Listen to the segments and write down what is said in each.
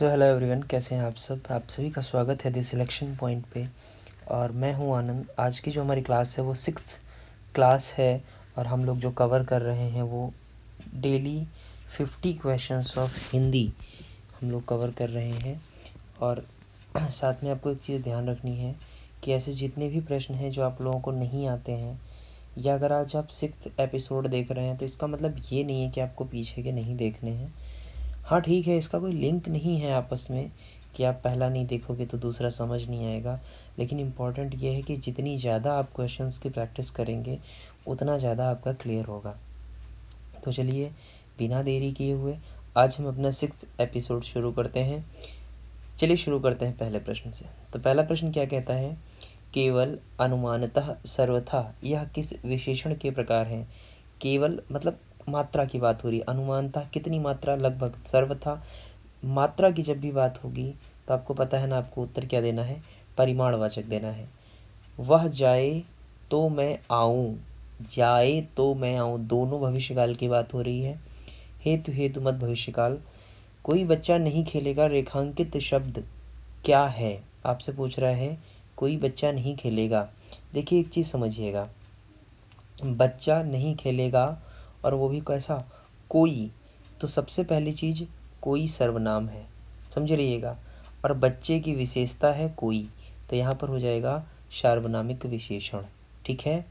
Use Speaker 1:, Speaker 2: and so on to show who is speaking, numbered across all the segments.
Speaker 1: Hello everyone, कैसे हैं आप सब। आप सभी का स्वागत है द सिलेक्शन पॉइंट पे। और मैं हूं आनंद। आज की जो हमारी क्लास है वो 6th क्लास है और हम लोग जो कवर कर रहे हैं वो डेली 50 क्वेश्चंस ऑफ हिंदी हम लोग कवर कर रहे हैं। और साथ में आपको एक चीज़ ध्यान रखनी है कि ऐसे जितने भी प्रश्न हैं जो आप लोगों को नहीं आते हैं, या अगर आज आप 6th एपिसोड देख रहे हैं तो इसका मतलब ये नहीं है कि आपको पीछे के नहीं देखने हैं। हाँ ठीक है, इसका कोई लिंक नहीं है आपस में कि आप पहला नहीं देखोगे तो दूसरा समझ नहीं आएगा। लेकिन इम्पॉर्टेंट ये है कि जितनी ज़्यादा आप क्वेश्चंस की प्रैक्टिस करेंगे उतना ज़्यादा आपका क्लियर होगा। तो चलिए बिना देरी किए हुए आज हम अपना 6th एपिसोड शुरू करते हैं। चलिए शुरू करते हैं पहले प्रश्न से। तो पहला प्रश्न क्या कहता है, केवल अनुमानतः सर्वथा यह किस विशेषण के प्रकार हैं। केवल मतलब मात्रा की बात हो रही है, अनुमानतः कितनी मात्रा, लगभग, सर्वथा मात्रा की जब भी बात होगी तो आपको पता है ना, आपको उत्तर क्या देना है, परिमाणवाचक देना है। वह जाए तो मैं आऊँ, जाए तो मैं आऊँ, दोनों भविष्यकाल की बात हो रही है। हेतु हेतु मत भविष्यकाल। कोई बच्चा नहीं खेलेगा, रेखांकित शब्द क्या है। आपसे पूछ रहा है कोई बच्चा नहीं खेलेगा। देखिए एक चीज़ समझिएगा, बच्चा नहीं खेलेगा और वो भी कैसा, कोई। तो सबसे पहली चीज़, कोई सर्वनाम है, समझ रहिएगा। और बच्चे की विशेषता है कोई, तो यहाँ पर हो जाएगा सार्वनामिक विशेषण। ठीक है,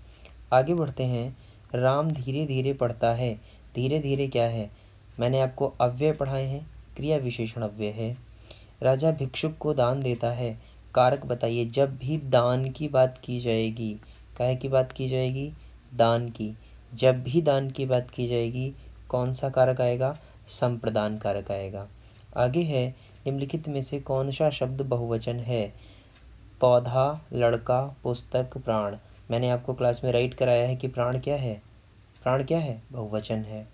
Speaker 1: आगे बढ़ते हैं। राम धीरे धीरे पढ़ता है। धीरे धीरे क्या है, मैंने आपको अव्यय पढ़ाए हैं, क्रिया विशेषण अव्यय है। राजा भिक्षुक को दान देता है। कारक बताइए। जब भी दान की बात की जाएगी, काहे की बात की जाएगी, दान की। जब भी दान की बात की जाएगी कौन सा कारक आएगा, संप्रदान कारक आएगा। आगे है, निम्नलिखित में से कौन सा शब्द बहुवचन है। पौधा, लड़का, पुस्तक, प्राण। मैंने आपको क्लास में राइट कराया है कि प्राण क्या है, प्राण क्या है, बहुवचन है।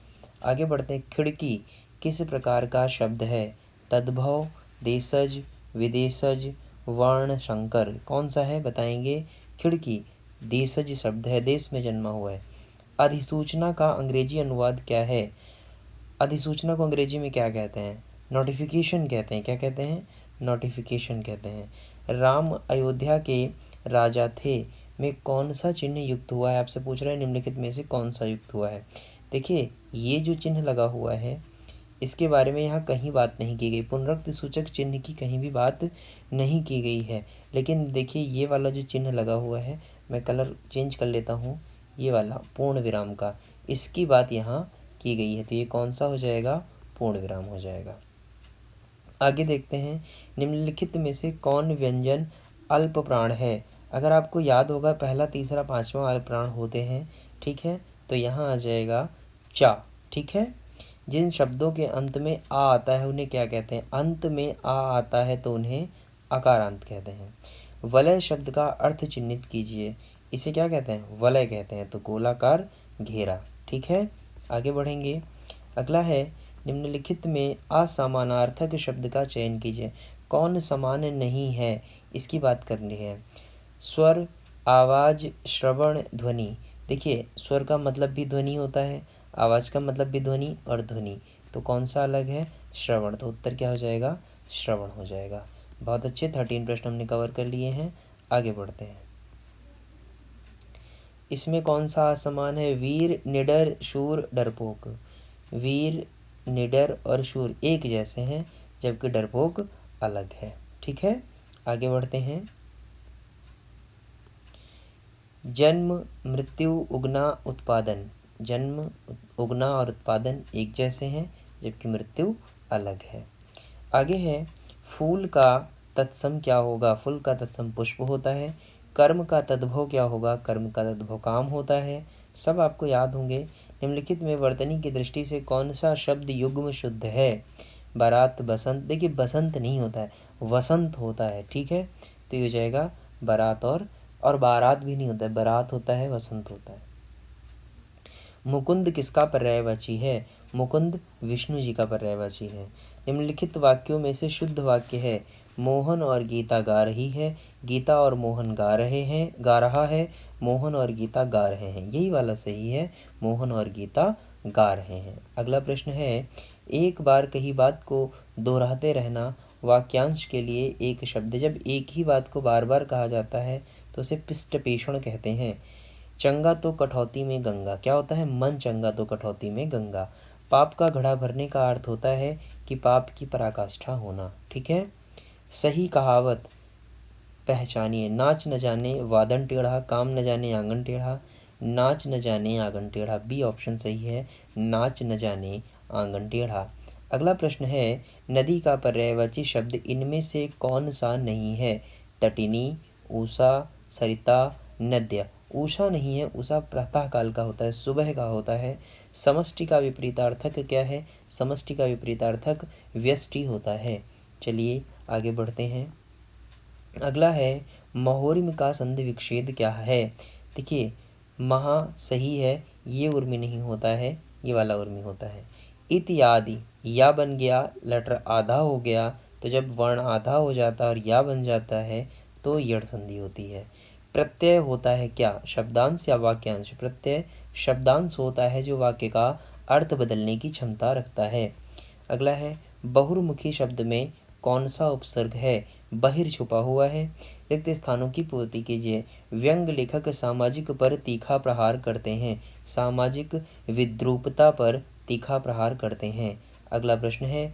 Speaker 1: आगे बढ़ते हैं। खिड़की किस प्रकार का शब्द है। तद्भव, देशज, विदेशज, वर्ण संकर। कौन सा है बताएंगे। खिड़की देशज शब्द है, देश में जन्मा हुआ है। अधिसूचना का अंग्रेजी अनुवाद क्या है। अधिसूचना को अंग्रेजी में क्या कहते हैं, नोटिफिकेशन कहते हैं। क्या कहते हैं, नोटिफिकेशन कहते हैं। राम अयोध्या के राजा थे में कौन सा चिन्ह युक्त हुआ है। आपसे पूछ रहा है निम्नलिखित में से कौन सा युक्त हुआ है। देखिए ये जो चिन्ह लगा हुआ है इसके बारे में यहाँ कहीं बात नहीं की गई, पुनरुक्ति सूचक चिन्ह की कहीं भी बात नहीं की गई है। लेकिन देखिए ये वाला जो चिन्ह लगा हुआ है, मैं कलर चेंज कर लेता हूँ, ये वाला पूर्ण विराम का, इसकी बात यहाँ की गई है। तो ये कौन सा हो जाएगा, पूर्ण विराम हो जाएगा। आगे देखते हैं। निम्नलिखित में से कौन व्यंजन अल्प प्राण है। अगर आपको याद होगा पहला, तीसरा, पांचवा अल्प प्राण होते हैं, ठीक है। तो यहाँ आ जाएगा चा। ठीक है, जिन शब्दों के अंत में आ आता है उन्हें क्या कहते हैं, अंत में आ आता है तो उन्हें अकारांत कहते हैं। वलय शब्द का अर्थ चिन्हित कीजिए। इसे क्या कहते हैं, वलय कहते हैं, तो गोलाकार घेरा। ठीक है, आगे बढ़ेंगे। अगला है, निम्नलिखित में असमानार्थक शब्द का चयन कीजिए। कौन समान नहीं है, इसकी बात करनी है। स्वर, आवाज, श्रवण, ध्वनि। देखिए स्वर का मतलब भी ध्वनि होता है, आवाज़ का मतलब भी ध्वनि, और ध्वनि तो कौन सा अलग है, श्रवण। तो उत्तर क्या हो जाएगा, श्रवण हो जाएगा। बहुत अच्छे, 13 प्रश्न हमने कवर कर लिए हैं। आगे बढ़ते हैं। इसमें कौन सा असमान है, वीर, निडर, शूर, डरपोक। वीर, निडर और शूर एक जैसे हैं जबकि डरपोक अलग है। ठीक है, आगे बढ़ते हैं। जन्म, मृत्यु, उगना, उत्पादन। जन्म, उगना और उत्पादन एक जैसे हैं जबकि मृत्यु अलग है। आगे है, फूल का तत्सम क्या होगा। फूल का तत्सम पुष्प होता है। कर्म का तद्भव क्या होगा, कर्म का तद्भव काम होता है। सब आपको याद होंगे। निम्नलिखित में वर्तनी की दृष्टि से कौन सा शब्द युग्म शुद्ध है। बारात, बसंत। देखिए बसंत नहीं होता है, वसंत होता है। ठीक है, तो ये हो जाएगा बारात, और बारात भी नहीं होता है, बारात होता है, वसंत होता है। मुकुंद किसका पर्यायवाची है। मुकुंद विष्णु जी का पर्यायवाची है। निम्नलिखित वाक्यों में से शुद्ध वाक्य है। मोहन और गीता गा रही है, गीता और मोहन गा रहे हैं, गा रहा है, मोहन और गीता गा रहे हैं। यही वाला सही है, मोहन और गीता गा रहे हैं। अगला प्रश्न है, एक बार कही बात को दोहराते रहना वाक्यांश के लिए एक शब्द। जब एक ही बात को बार बार कहा जाता है तो उसे पिष्टपेषण कहते हैं। चंगा तो कठौती में गंगा, क्या होता है? मन चंगा तो कठौती में गंगा। पाप का घड़ा भरने का अर्थ होता है कि पाप की पराकाष्ठा होना। ठीक है, सही कहावत पहचानिए। नाच न जाने वादन टेढ़ा, काम न जाने आंगन टेढ़ा। नाच न जाने आंगन टेढ़ा, बी ऑप्शन सही है, नाच न जाने आंगन टेढ़ा। अगला प्रश्न है, नदी का पर्यायवाची शब्द इनमें से कौन सा नहीं है? तटिनी, उषा, सरिता, नद्य। उषा नहीं है, उषा प्रातः काल का होता है, सुबह का होता है। समष्टि का विपरीतार्थक क्या है? समष्टि का विपरीतार्थक व्यष्टि होता है। चलिए आगे बढ़ते हैं। अगला है, महोर्म का संधि विच्छेद क्या है? देखिए, महा सही है, ये उर्मी नहीं होता है, ये वाला उर्मी होता है। इत्यादि, या बन गया, लेटर आधा हो गया, तो जब वर्ण आधा हो जाता है और या बन जाता है तो यड़ संधि होती है। प्रत्यय होता है क्या? शब्दांश या वाक्यांश? प्रत्यय शब्दांश होता है जो वाक्य का अर्थ बदलने की क्षमता रखता है। अगला है, बहुर्मुखी शब्द में कौन सा उपसर्ग है? बहिर छुपा हुआ है। रिक्त स्थानों की पूर्ति कीजिए। व्यंग लेखक सामाजिक पर तीखा प्रहार करते हैं, सामाजिक विद्रूपता पर तीखा प्रहार करते हैं। अगला प्रश्न है,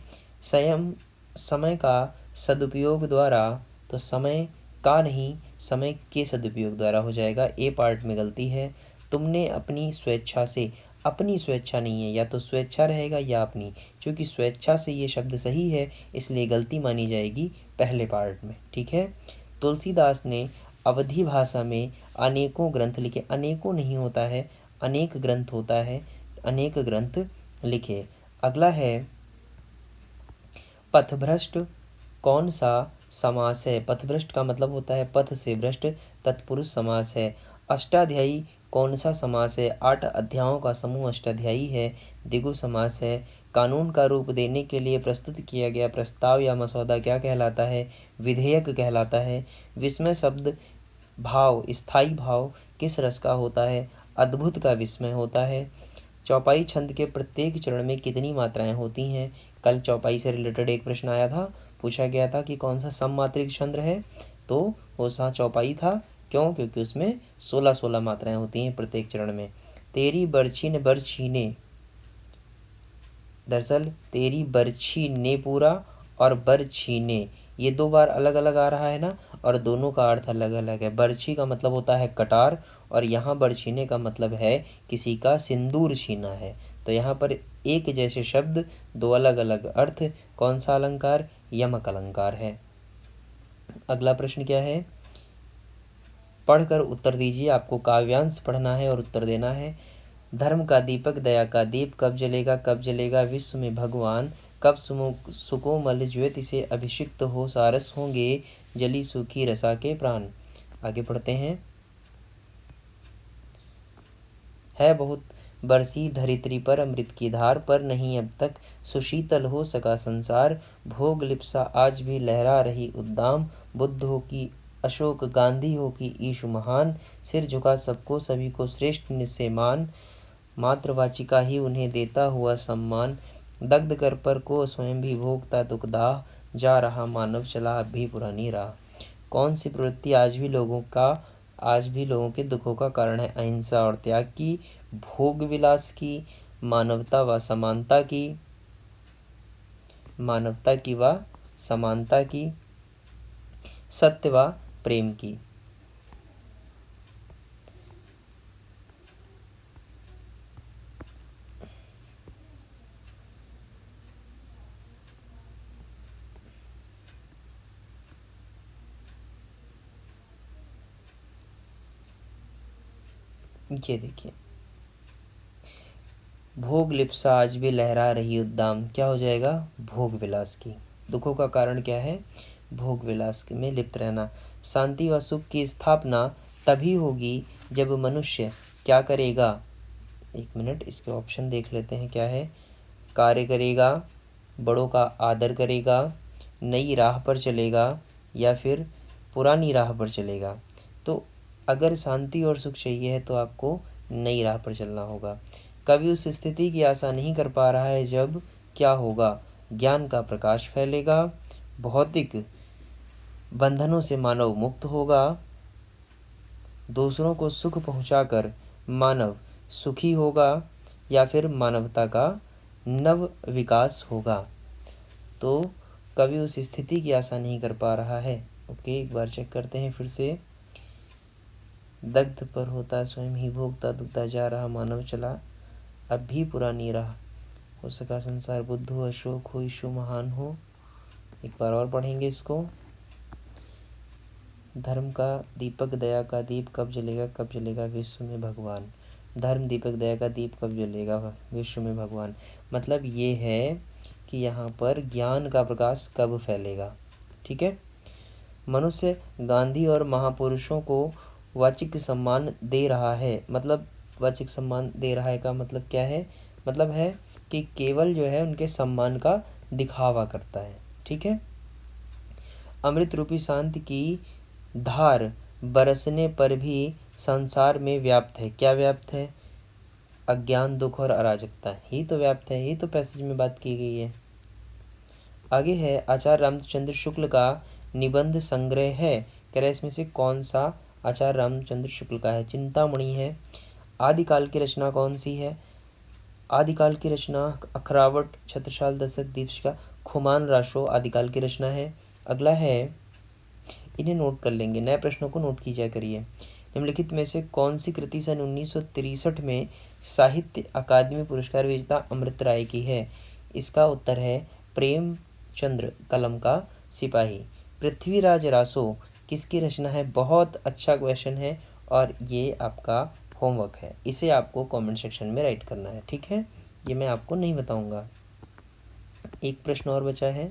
Speaker 1: समय का सदुपयोग द्वारा, तो समय का नहीं, समय के सदुपयोग द्वारा हो जाएगा, ए पार्ट में गलती है। तुमने अपनी स्वेच्छा से, अपनी स्वेच्छा नहीं है, या तो स्वेच्छा रहेगा या अपनी, क्योंकि स्वेच्छा से ये शब्द सही है इसलिए गलती मानी जाएगी पहले पार्ट में। ठीक है, तुलसीदास ने अवधी भाषा में अनेकों ग्रंथ लिखे, अनेकों नहीं होता है, अनेक ग्रंथ होता है, अनेक ग्रंथ लिखे। अगला है, पथभ्रष्ट कौन सा समास है? पथभ्रष्ट का मतलब होता है पथ से भ्रष्ट, तत्पुरुष समास है। अष्टाध्यायी कौन सा समास है? 8 अध्यायों का समूह अष्टाध्यायी है, द्विगु समास है। कानून का रूप देने के लिए प्रस्तुत किया गया प्रस्ताव या मसौदा क्या कहलाता है? विधेयक कहलाता है। विस्मय शब्द भाव, स्थायी भाव किस रस का होता है? अद्भुत का विस्मय होता है। चौपाई छंद के प्रत्येक चरण में कितनी मात्राएं होती हैं? कल चौपाई से रिलेटेड एक प्रश्न आया था, पूछा गया था कि कौन सा सममात्रिक छंद है, तो वो सा चौपाई था। क्यों? क्योंकि उसमें 16-16 मात्राएं होती हैं प्रत्येक चरण में। तेरी बरछी ने बरछी ने, दरअसल तेरी बरछी ने पूरा और बरछी ने, ये 2 बार अलग अलग आ रहा है ना, और दोनों का अर्थ अलग अलग है। बरछी का मतलब होता है कटार, और यहाँ बरछीने का मतलब है किसी का सिंदूर छीना है। तो यहाँ पर एक जैसे शब्द, 2 अलग अलग अर्थ, कौन सा अलंकार? यमक अलंकार है। अगला प्रश्न क्या है? पढ़कर उत्तर दीजिए, आपको काव्यांश पढ़ना है और उत्तर देना है। धर्म का दीपक दया का दीप कब जलेगा? कब जलेगा? विश्व में भगवान कब सुकोमल ज्योति से अभिषिक्त हो सारस होंगे जली सूखी रसा के प्राण। आगे पढ़ते हैं। है बहुत बरसी धरित्री पर अमृत की धार, पर नहीं अब तक सुशीतल हो सका संसार। भोग लिप्सा आज भी लहरा रही उद्दाम, बुद्ध हो कि अशोक, गांधी हो कि ईशु महान। सिर झुका सबको, सभी को श्रेष्ठ निश्चय मान, मातृवाचिका ही उन्हें देता हुआ सम्मान। दग्ध कर पर को स्वयं भी भोगता दुखदाह, जा रहा मानव चला अब भी पुरानी राह। कौन सी प्रवृत्ति आज भी लोगों के दुखों का कारण है? अहिंसा और त्याग की, भोग विलास की, मानवता व समानता की, सत्य व प्रेम की। ये देखिए, भोग लिप्सा आज भी लहरा रही उद्दाम, क्या हो जाएगा? भोग विलास की। दुखों का कारण क्या है? भोग विलास में लिप्त रहना। शांति व सुख की स्थापना तभी होगी जब मनुष्य क्या करेगा? एक मिनट, इसके ऑप्शन देख लेते हैं क्या है। कार्य करेगा, बड़ों का आदर करेगा, नई राह पर चलेगा, या फिर पुरानी राह पर चलेगा। तो अगर शांति और सुख चाहिए है तो आपको नई राह पर चलना होगा। कभी उस स्थिति की आशा नहीं कर पा रहा है जब क्या होगा? ज्ञान का प्रकाश फैलेगा, भौतिक बंधनों से मानव मुक्त होगा, दूसरों को सुख पहुंचाकर मानव सुखी होगा, या फिर मानवता का नव विकास होगा। तो कवि उस स्थिति की आशा नहीं कर पा रहा है। ओके, एक बार चेक करते हैं फिर से। दग्ध पर होता स्वयं ही भोगता, दुखता जा रहा मानव चला, अब भी पूरा नहीं रहा, हो सका संसार बुद्ध हो, अशोक हो, ईशु महान हो। एक बार और पढ़ेंगे इसको। धर्म का दीपक दया का दीप कब जलेगा विश्व में भगवान। धर्म दीपक दया का दीप कब जलेगा विश्व में भगवान। मतलब ये है कि यहाँ पर ज्ञान का प्रकाश कब फैलेगा। ठीक है। मनुष्य गांधी और महापुरुषों को वाचिक सम्मान दे रहा है। मतलब वाचिक सम्मान दे रहा है का मतलब क्या है? मतलब है कि केवल जो है उनके सम्मान का दिखावा करता है। ठीक है। अमृत रूपी शांति की धार बरसने पर भी संसार में व्याप्त है। क्या व्याप्त है? अज्ञान, दुख और अराजकता ही तो व्याप्त है। यही तो पैसेज में बात की गई है। आगे है आचार्य रामचंद्र शुक्ल का निबंध संग्रह है। कह रहे इसमें से कौन सा आचार्य रामचंद्र शुक्ल का है? चिंतामणि है। आदिकाल की रचना कौन सी है? आदिकाल की रचना अखरावट, छत्रसाल, दशक, दीपशिखा, खुमान राशो आदिकाल की रचना है। अगला है, इन्हें नोट कर लेंगे, नए प्रश्नों को नोट कीजिए करिए। निम्नलिखित में से कौन सी कृति सन 1963 में साहित्य अकादमी पुरस्कार विजेता अमृत राय की है? इसका उत्तर है प्रेमचंद्र कलम का सिपाही। पृथ्वीराज रासो किसकी रचना है? बहुत अच्छा क्वेश्चन है और ये आपका होमवर्क है। इसे आपको कमेंट सेक्शन में राइट करना है। ठीक है, ये मैं आपको नहीं बताऊंगा। एक प्रश्न और बचा है,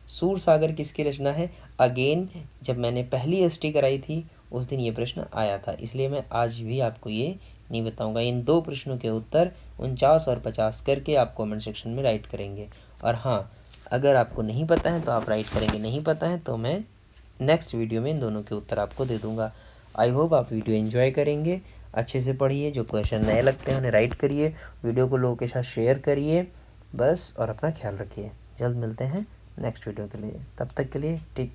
Speaker 1: सूर सागर किसकी रचना है? अगेन, जब मैंने पहली एसटी कराई थी उस दिन ये प्रश्न आया था, इसलिए मैं आज भी आपको ये नहीं बताऊंगा। इन दो प्रश्नों के उत्तर 49 और 50 करके आप कमेंट सेक्शन में राइट करेंगे। और हाँ, अगर आपको नहीं पता है तो आप राइट करेंगे, नहीं पता है तो मैं नेक्स्ट वीडियो में इन दोनों के उत्तर आपको दे दूंगा। आई होप आप वीडियो एंजॉय करेंगे। अच्छे से पढ़िए, जो क्वेश्चन नए लगते हैं उन्हें राइट करिए, वीडियो को लोगों के साथ शेयर करिए बस, और अपना ख्याल रखिए। जल्द मिलते हैं नेक्स्ट वीडियो के लिए, तब तक के लिए टेक